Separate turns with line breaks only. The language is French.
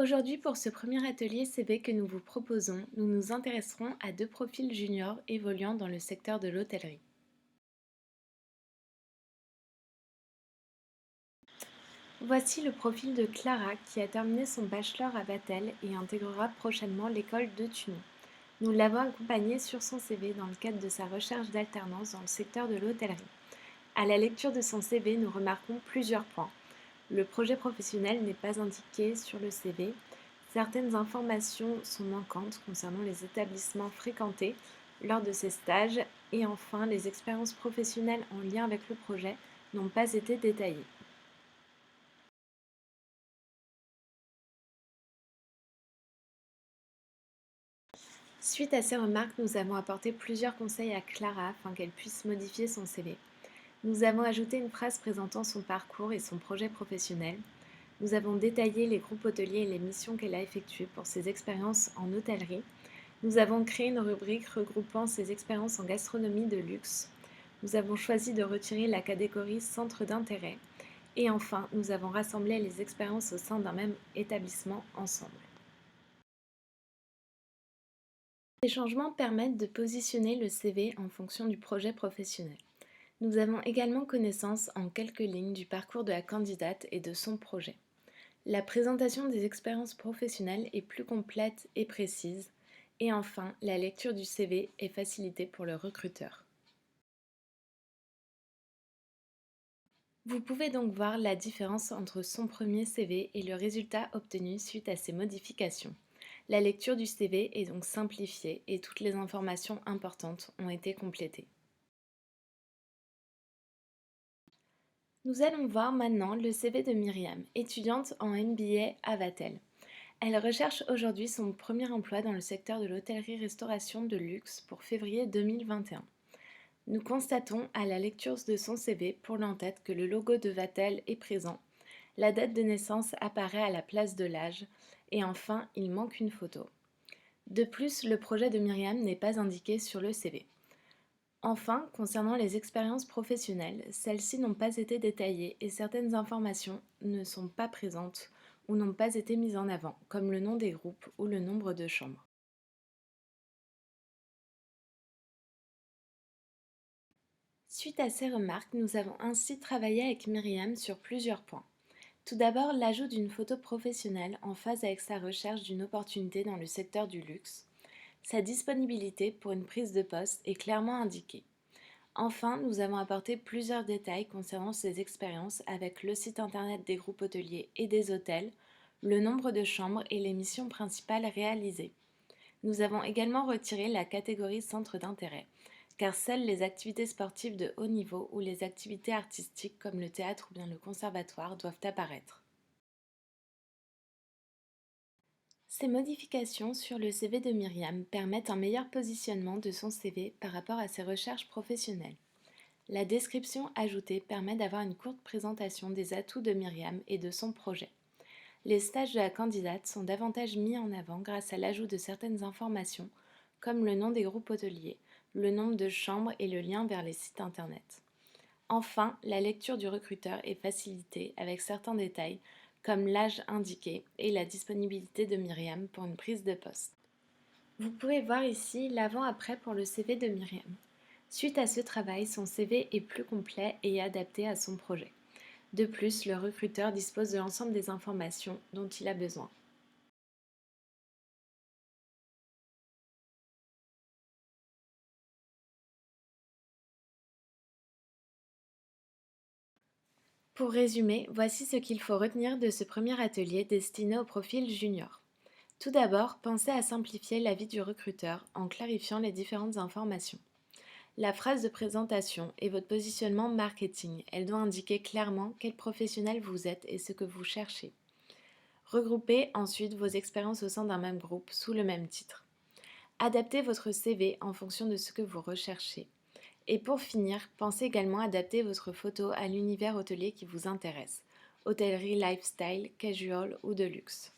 Aujourd'hui, pour ce premier atelier CV que nous vous proposons, nous nous intéresserons à deux profils juniors évoluant dans le secteur de l'hôtellerie. Voici le profil de Clara qui a terminé son bachelor à Vatel et intégrera prochainement l'école de Tunis. Nous l'avons accompagnée sur son CV dans le cadre de sa recherche d'alternance dans le secteur de l'hôtellerie. À la lecture de son CV, nous remarquons plusieurs points. Le projet professionnel n'est pas indiqué sur le CV. Certaines informations sont manquantes concernant les établissements fréquentés lors de ces stages. Et enfin, les expériences professionnelles en lien avec le projet n'ont pas été détaillées. Suite à ces remarques, nous avons apporté plusieurs conseils à Clara afin qu'elle puisse modifier son CV. Nous avons ajouté une phrase présentant son parcours et son projet professionnel. Nous avons détaillé les groupes hôteliers et les missions qu'elle a effectuées pour ses expériences en hôtellerie. Nous avons créé une rubrique regroupant ses expériences en gastronomie de luxe. Nous avons choisi de retirer la catégorie centre d'intérêt. Et enfin, nous avons rassemblé les expériences au sein d'un même établissement ensemble. Ces changements permettent de positionner le CV en fonction du projet professionnel. Nous avons également connaissance en quelques lignes du parcours de la candidate et de son projet. La présentation des expériences professionnelles est plus complète et précise. Et enfin, la lecture du CV est facilitée pour le recruteur. Vous pouvez donc voir la différence entre son premier CV et le résultat obtenu suite à ces modifications. La lecture du CV est donc simplifiée et toutes les informations importantes ont été complétées. Nous allons voir maintenant le CV de Myriam, étudiante en MBA à Vatel. Elle recherche aujourd'hui son premier emploi dans le secteur de l'hôtellerie-restauration de luxe pour février 2021. Nous constatons à la lecture de son CV pour l'entête que le logo de Vatel est présent, la date de naissance apparaît à la place de l'âge et enfin il manque une photo. De plus, le projet de Myriam n'est pas indiqué sur le CV. Enfin, concernant les expériences professionnelles, celles-ci n'ont pas été détaillées et certaines informations ne sont pas présentes ou n'ont pas été mises en avant, comme le nom des groupes ou le nombre de chambres. Suite à ces remarques, nous avons ainsi travaillé avec Myriam sur plusieurs points. Tout d'abord, l'ajout d'une photo professionnelle en phase avec sa recherche d'une opportunité dans le secteur du luxe. Sa disponibilité pour une prise de poste est clairement indiquée. Enfin, nous avons apporté plusieurs détails concernant ses expériences avec le site internet des groupes hôteliers et des hôtels, le nombre de chambres et les missions principales réalisées. Nous avons également retiré la catégorie centre d'intérêt, car seules les activités sportives de haut niveau ou les activités artistiques comme le théâtre ou bien le conservatoire doivent apparaître. Ces modifications sur le CV de Myriam permettent un meilleur positionnement de son CV par rapport à ses recherches professionnelles. La description ajoutée permet d'avoir une courte présentation des atouts de Myriam et de son projet. Les stages de la candidate sont davantage mis en avant grâce à l'ajout de certaines informations, comme le nom des groupes hôteliers, le nombre de chambres et le lien vers les sites internet. Enfin, la lecture du recruteur est facilitée avec certains détails, comme l'âge indiqué et la disponibilité de Myriam pour une prise de poste. Vous pouvez voir ici l'avant-après pour le CV de Myriam. Suite à ce travail, son CV est plus complet et adapté à son projet. De plus, le recruteur dispose de l'ensemble des informations dont il a besoin. Pour résumer, voici ce qu'il faut retenir de ce premier atelier destiné au profil junior. Tout d'abord, pensez à simplifier la vie du recruteur en clarifiant les différentes informations. La phrase de présentation est votre positionnement marketing. Elle doit indiquer clairement quel professionnel vous êtes et ce que vous cherchez. Regroupez ensuite vos expériences au sein d'un même groupe sous le même titre. Adaptez votre CV en fonction de ce que vous recherchez. Et pour finir, pensez également à adapter votre photo à l'univers hôtelier qui vous intéresse, hôtellerie, lifestyle, casual ou de luxe.